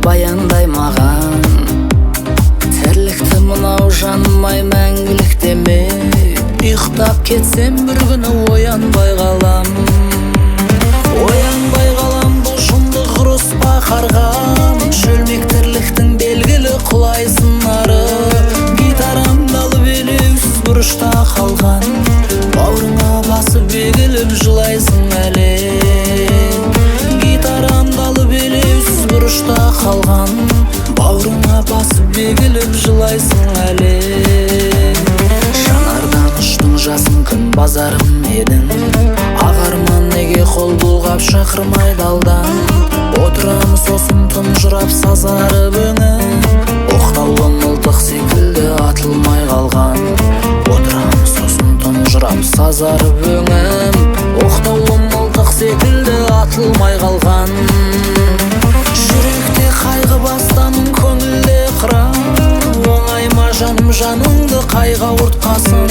баяндай маған. Тірлікті мынау жаным-ай мәңгілік деме. Ұйықтап кетсем бір күні оянбай қалам. Оянбай қалам, бұл шындық ұрыспа қарғам. Шөлмек тірліктің белгілі құлай сынары. Гитарамды алып елеусіз бұрышта қалған. Бауырыңа басып егіліп жылайсың әлі. Гитарамды алып елеусіз бұрышта қалған. Бауырыңа басып егіліп жылайсың әлі. Жанардан ұштың жасын күн базарым едің. Ағарман неге қол бұлғап шақырмайды алдан. Отырам сосын тұнжырап сазарып өңім. Оқтаулы мылтық секілді атылмай қалған. Отырам сосын тұнжырап сазарып өңім. Оқтаулы мылтық секілді атылмай қалған. Жүректе қайғы бастамын, көңілде қырам. Оңай ма жаным, жаныңды қайға ұртқасын.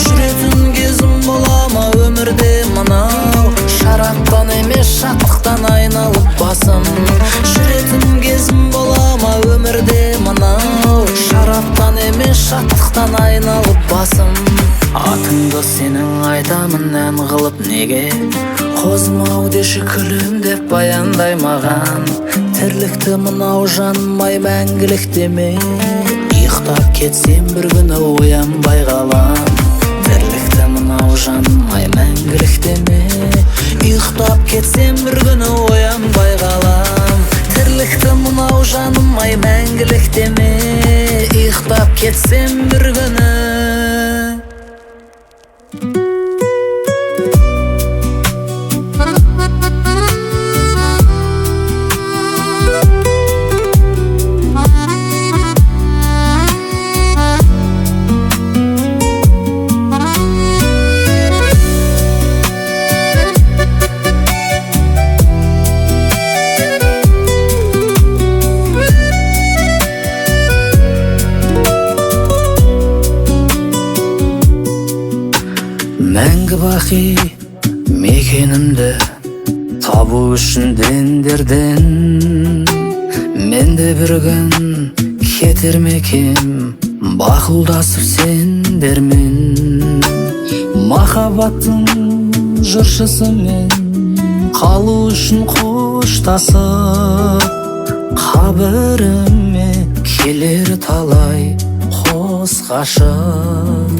Жүретін кезім бола ма өмірде мынау. Шараптан емес шаттықтан айналып басым. Жүретін кезім бола ма өмірде мынау. Шараптан емес шаттықтан айналып басым. Атыңды сенің айтамын ән қылып неге. Қозым-ау деші күлімдеп баяндай маған. Тірлікті мынау жаным-ай мәңгілік деме. Ұйықтап кетсем бір күні оянбай қалам. Тірлікті мынау жаным-ай мәңгілік деме. Ұйықтап кетсем бір күні оянбай қалам. Тірлікті мынау жаным-ай мәңгілік деме. Ұйықтап кетсем бір күні. Мәңгі бақи мекенімді табу үшін дендерден. Менде бір күн кетер мекем, бақұлдасып сендермен. Махаббаттың жыршысымен қалу үшін қоштасып. Қабіріме келер талай қос ғашық.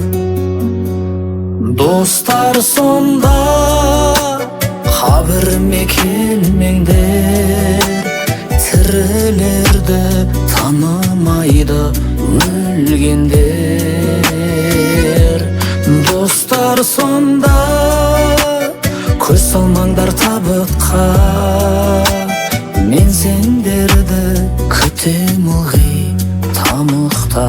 Достар сонда қабіріме келмеңдер. Тірілерді танымайды өлгендер. Достар сонда көз салмаңдар табытқа. Мен сендерді күтем ылғи тамұқта.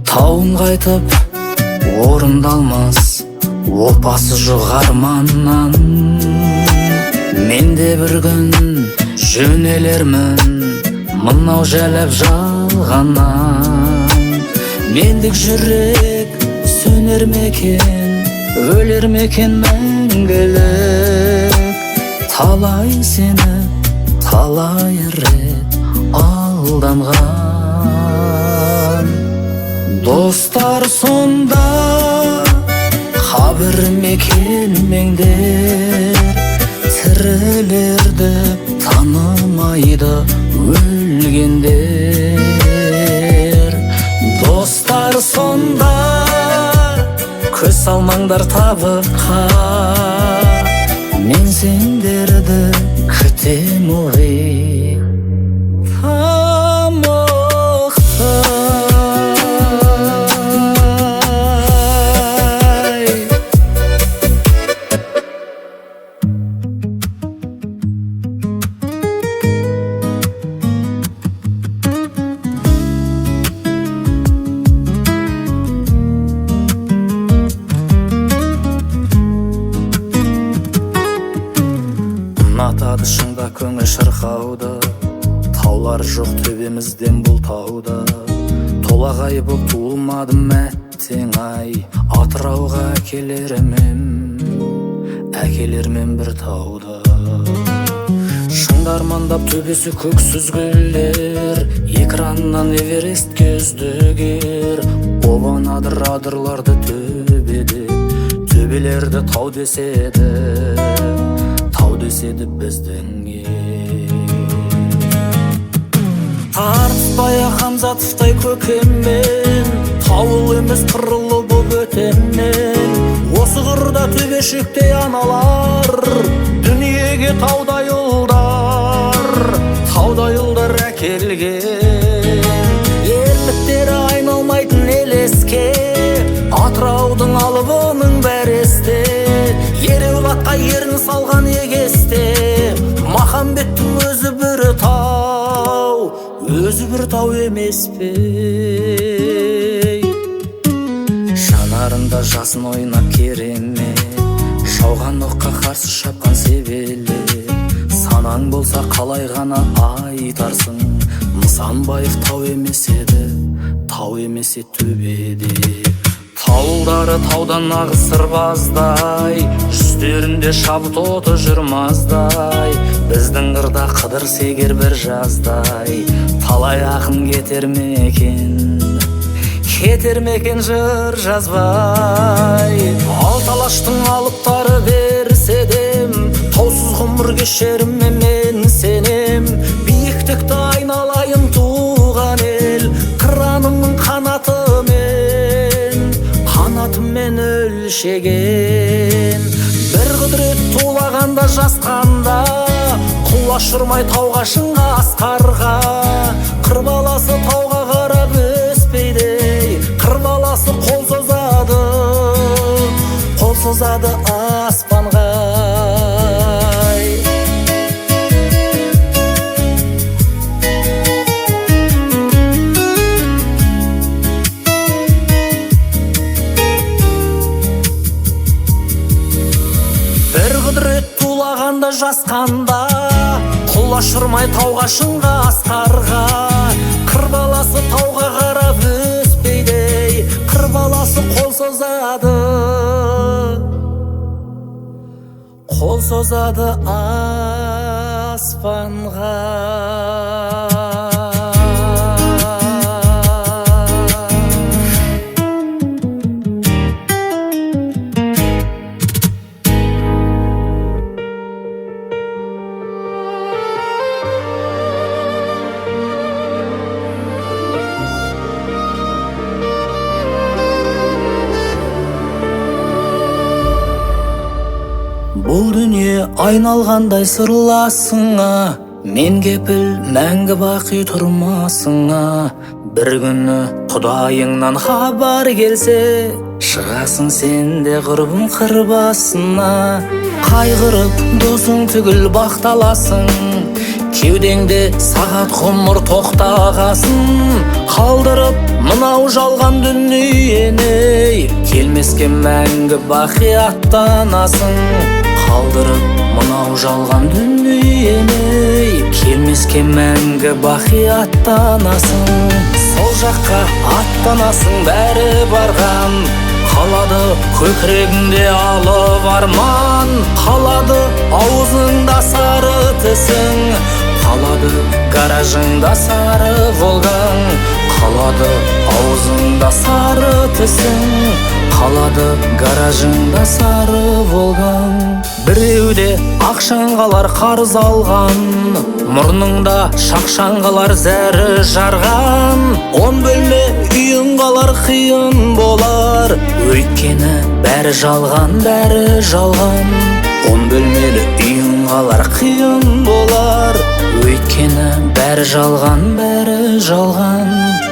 Тауын қайтып орындалмас опасы жоқ арманнан. Менде бір күн жөнелермін мынау жәләп жалғаннан. Мендік жүрек сөнер мекен, өлер мекен мәңгілік. Талай сені талай рет алданған. Достар сонда қабіріме келмеңдер. Тірілерді танымайды өлгендер. Достар сонда көз салмаңдар табыққа. Мен сендерді күтем ылғи басады шыңда көңіл шырқауды. Таулар жоқ төбемізден бұл тауда, толағай боп туылмадым әттең ай. Атырауға әкелермен бір тауда. Шыңдар мандап төбесі көк сүзгілер, экраннан Эверестке үздігер. Обан адырларды төбеде, төбелерді тау деседі біздің ел. Тартыспай Хамзатовтай көкеммен, тауыл емес қырлы боп өтеммен. Осы қырда төбешіктей аналар, дүниеге таудай ұлдар әкелген. Ерліктері айналмайтын елеске, Атыраудың алыбының бәрі есте. Ереуілатқа ерін салған егесте, Махамбеттің өзі бір тау емес пе? Жанарында жасын ойнап керемет, жауған оққа қарсы шапқан себелі. Санаң болса қалай ғана айтарсың, Нысанбаев тау емес еді төбеде. Таулдары таудан нағыз сырбаздай, жүздерінде шабыт оты жүрмаздай. Біздің қырда қыдыр сегер бір жаздай, талай ақын кетер мекен жыр жазбай. Алталаштың алыптары берседем, таусыз ғұмыр кешеріме мен сенем. Биіктікті айналайын туған ел, қыранымның қанатымен өлшеген. Бір құдірет тулағанда жасқанда, құлаш ұрмай тауға шыңға асқарға. Қыр баласы тауға қарап өспейді, қыр баласы қол созады аспанға. Бір құдірет тулағанда жасқанда, құлаш ұрмай тауға шыңға асқарға. Қыр баласы тауға қарап өспейді, қыр баласы қол созады аспанға. Бұл дүние айналғандай сырласыңа, мен кепіл мәңгі бақи тұрмасыңа. Бір күні құдайыңнан хабар келсе, шығасың сен де құрбым қыр басына. Қайғырып досың түгіл бақталасың, кеудеңде сағат ғұмыр тоқтағасын. Қалдырып мынау жалған дүниені, келмеске мәңгі бақи аттанасың. Қалдырып мынау жалған дүниені, келмеске мәңгі бақи аттанасың. Сол жаққа аттанасың бәрі барған, қалады көкірегіңде алып арман. Қалады аузыңда сары тісің, қалады гаражыңда сары волгаң. Қалады аузыңда сары тісің, қалады гаражыңда сары волгаң. Біреуде ақшаң қалар қарыз алған, мұрныңда шақшаң қалар зәрі жарған. 10 бөлме үйің қалар қиын болар, өйткені бәрі жалған. 10 бөлмелі үйің қалар қиын болар, өйткені бәрі жалған.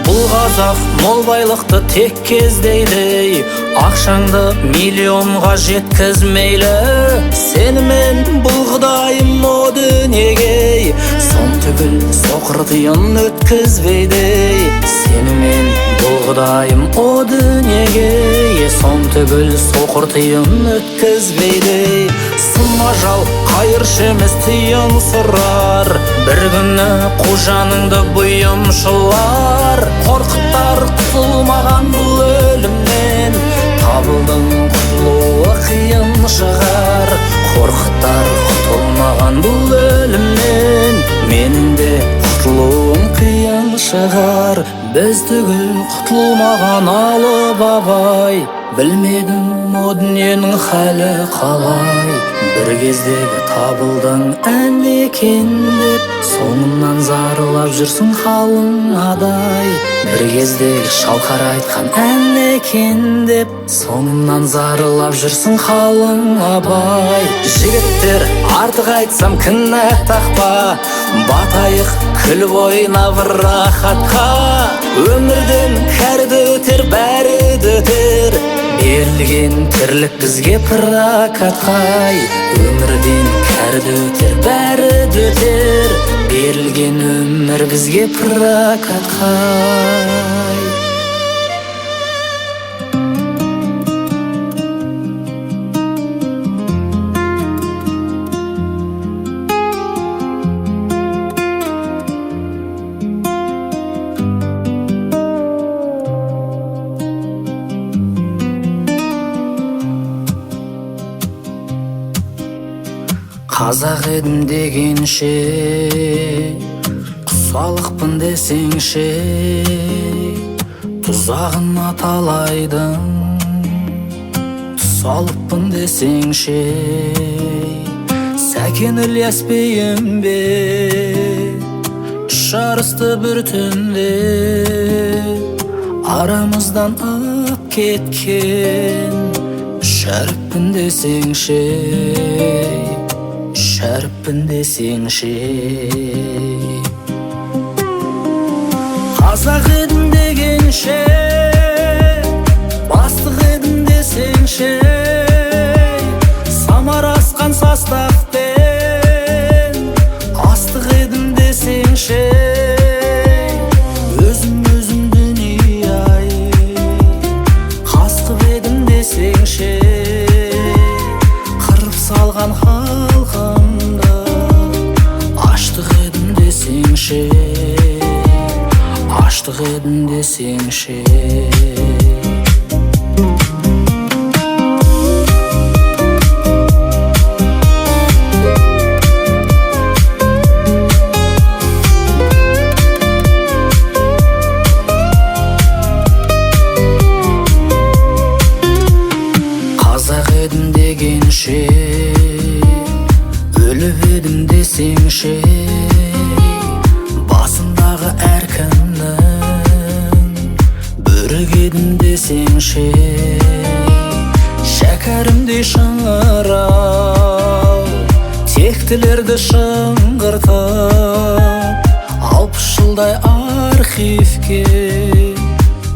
Бұл қазақ мол байлықты тек кездейді, ақшаңды миллионға жеткізмейлі. Сенімен бұл құдайым о дүниеге, сон түгіл соқ соқыр тиын өткізбейді. Сенімен бұл құдайым о дүниеге, сон түгіл соқыр тиын өткізбейді. Сын ажал қайыршы емес тиын сұрар, бір күні қу жаныңды бұйымшылар. Қорқыттар құтылмаған бұл өлімнен, табылдың құтылуы қиын шығар. Қорқыттар құтылмаған бұл өлімнен, менің де құтылуым қиын шығар. Біз түгіл құтылмаған алып абай, білмедім о дүниенің халі қалай. Бір кездегі табылдың ән екен деп, соңымнан зарылап жүрсің қалың адай. Бір кездегі шалқар айтқан ән екен деп, соңымнан зарылап жүрсің қалың абай. Жігіттер артық айтсам кінә тақпа, батайық күліп ойнап рахатқа. Өмірден кәрді өтер, бәрі де өтер, берілген тірлік бізге прокатқай. Өмірден кәрді өтер, бәрі де өтер, берілген өмір бізге прокатқай. Қазақ едім дегенше, құсалықпын десеңше, тұзағына талайдың. Тұсалықпын десеңше, Сәкен Ілияс бейім бе, жарысты бір түнде, арамыздан ап кеткен. Шәріппін десеңше, шәріппін десеңше. Қазақ едім дегенше, бастық едім десеңше, самар асқан составпен астық едім десеңше. Өзім дүние-ай, қасқып едім десеңше, қырып салған халқымды аштық едім десеңше, аштық едім десеңше. Қазақ едім дегенше, өліп едім десеңше, басындағы әркімнің бөрік едім десеңше. Шәкәрімдей шыңырау, тектілерді шыңғыртып, 60 жылдай архивке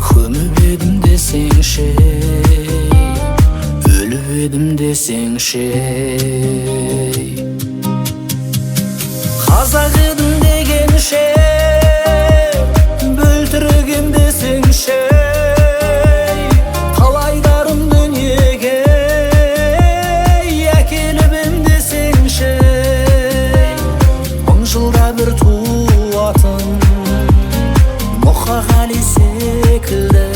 көміп едім десеңше, өліп едім десеңше. Қазақ едім дегенше, бөлтірігем десеңше, талайдарым дүниеге әкеліп ем десеңше. 1000 жылда бір туатын Мұқағали секілді,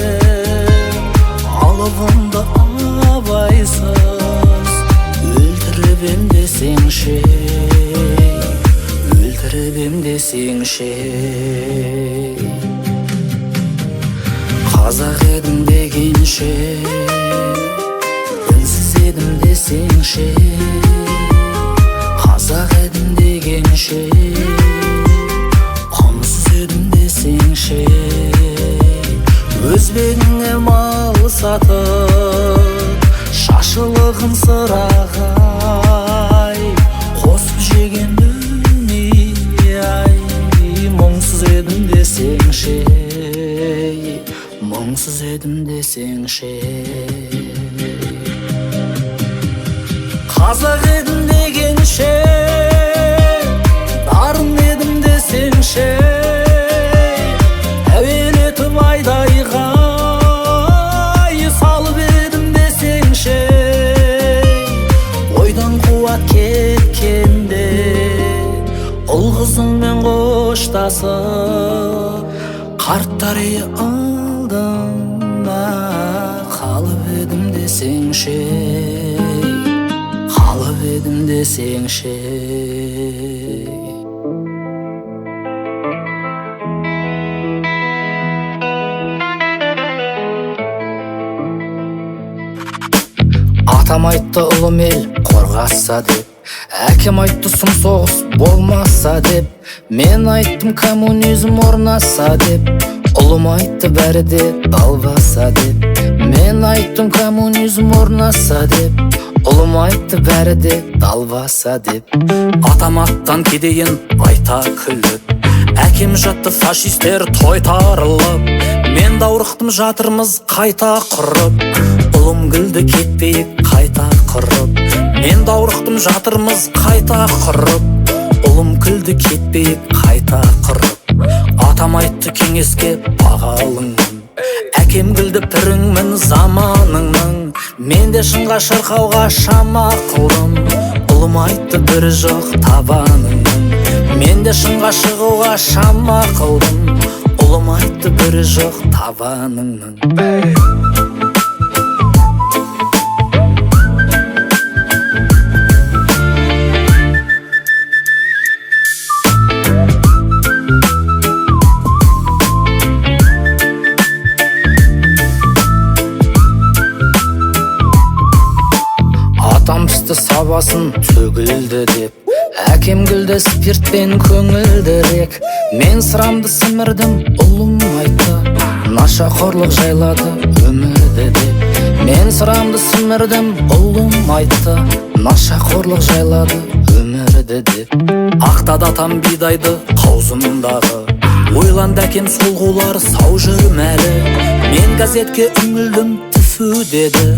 алыбымды абайсыз өлтіріп ем десеңше, өлтіріп ем десеңше. Қазақ едім дегенше, үнсіз едім десеңше. Қазақ едім дегенше, қонсыз едім десеңше. Өзбегіңе мал сатып, шашылығын сырағай, қосып жеген дүние-ай. Мұңсыз едім десеңше, мұңсыз едім десеңше. Қазақ едім дегенше, дарын едім десеңше. ұл қызыңмен қоштасып қарттар үйі алдында қалып едім десеңші, қалып едім десеңші. Атам айтты ұлым ел қорғаса деп, әкем айтты сұм соғыс болмаса деп, мен айттым коммунизм орнаса деп, ұлым айтты бәрі де далбаса деп. Мен айттым коммунизм орнаса деп, ұлым айтты бәрі де далбаса деп. Атам аттан кедейін айта күліп, әкем жатты фашистер тойтарылып, мен даурықтым жатырмыз қайта құрып, ұлым күлді кетпейік қайта құрып. Мен даурықтым жатырмыз қайта құрып, ұлым күлді кетпейік қайта құрып. Атам айтты кеңеске бағалыңмын, әкем күлді піріңмін заманыңның, мен де шынға шырқауға шама қылдым, ұлым айтты бірі жоқ табаныңның. Мен де шынға шығуға шама қылдым, ұлым айтты бірі жоқ табаныңның. Атам пісті сабасын төгілді деп, әкем күлді спиртпен көңілдірек. Мен sıрамды сімірдім, ұлым айтты нашақорлық жайлады өмірді деп. Мен sıрамды сімірдім, ұлым айтты нашақорлық жайлады өмірді деп. Ақтады атам бидайды қаузымдағы, ойланды әкем солғулар сау жүрмәлі. Мен газетке үңілдім, түфу деді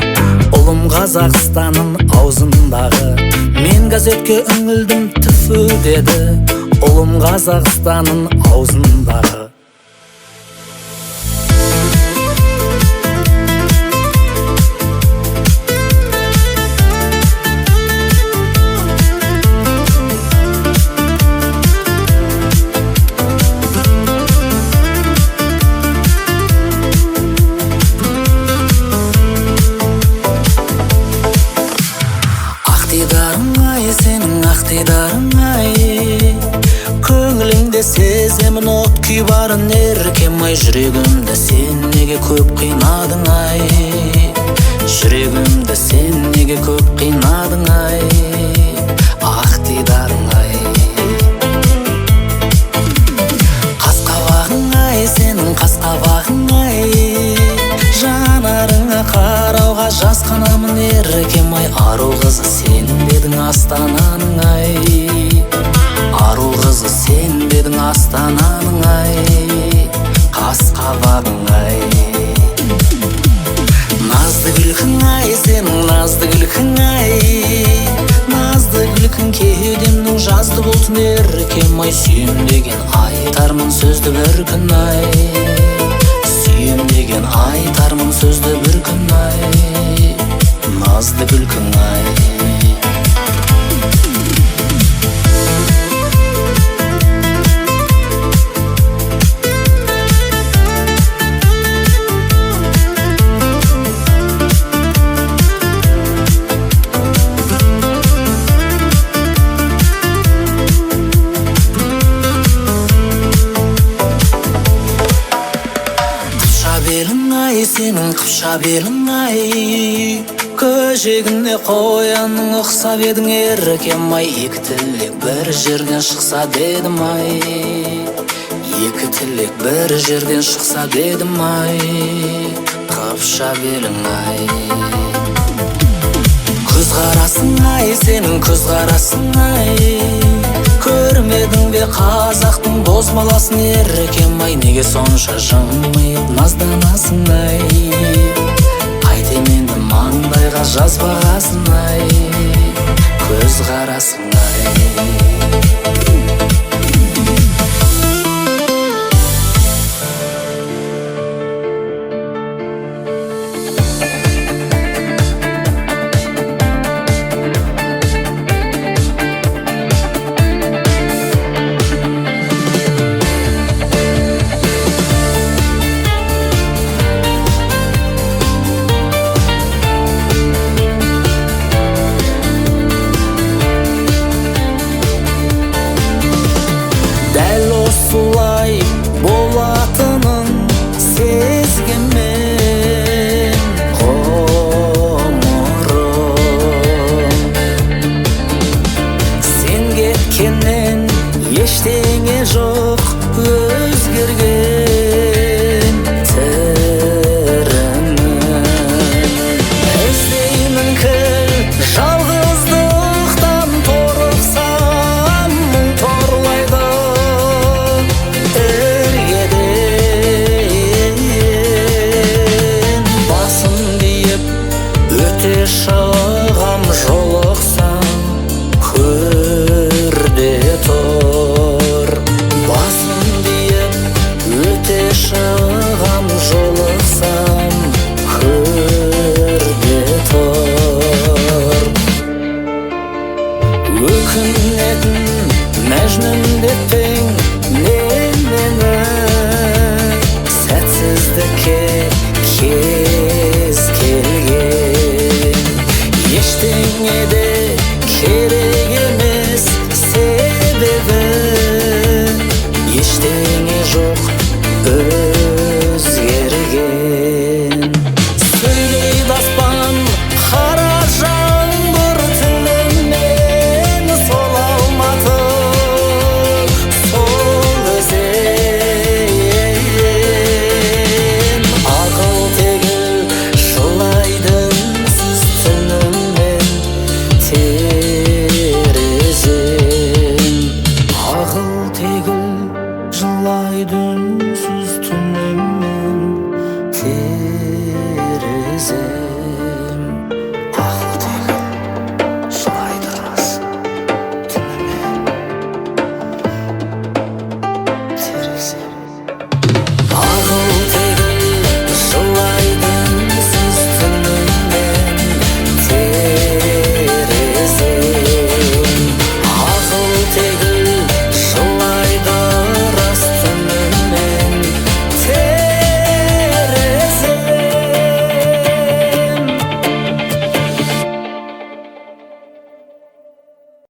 ұлым Қазақстанның аузындағы. Мен газетке үңілдім, түфу деді ұлым Қазақстанның аузындағы. Сенің ақтидарың ай, көңіліңде сеземін от күй барын еркем ай. Жүрегімді сен неге көп қинадың ай, жүрегімді сен неге көп қинадың ай, ақтидарың ай. Қас-қабағың ай, сенің қас-қабағың ай, жанарыңа қарауға жасқанамын еркем ай. Ару қызы сен бедің астананың ай, ару қызы сен бедің астананың ай, қас-қабағың ай. Назды күлкің ай, сенің назды күлкің ай, назды күлкің кеудемнің жазды бұлтын еркем ай. Сүйем деген айтармын сөзді бір күн ай, сүйем деген айтармын сөзді бір күн ай, назды күлкің ай. Сенің қыпша белің ай, көжегіне қоянның ұқсап едің еркем ай. Екі тілек бір жерден шықса дедім ай, екі тілек бір жерден шықса дедім ай, қыпша белің ай. Көз қарасың ай, сенің көз қарасың ай, көрмедің бе қазақтың бозбаласын еркем ай. Неге сонша жымиып назданасың ай, қайтем енді маңдайға жазбағасын ай, көз қарасың ай. ештеңе жоқ өзгерген тірімін. Іздеймін кіл жалғыздықтан, торықсам мұң торлайды іргеден. Басым биіп өте шығам, жолықсам көрде тұр. Басым биіп өте шығам, жолықсам көрде тұр. Өкінетін мәжнүн деп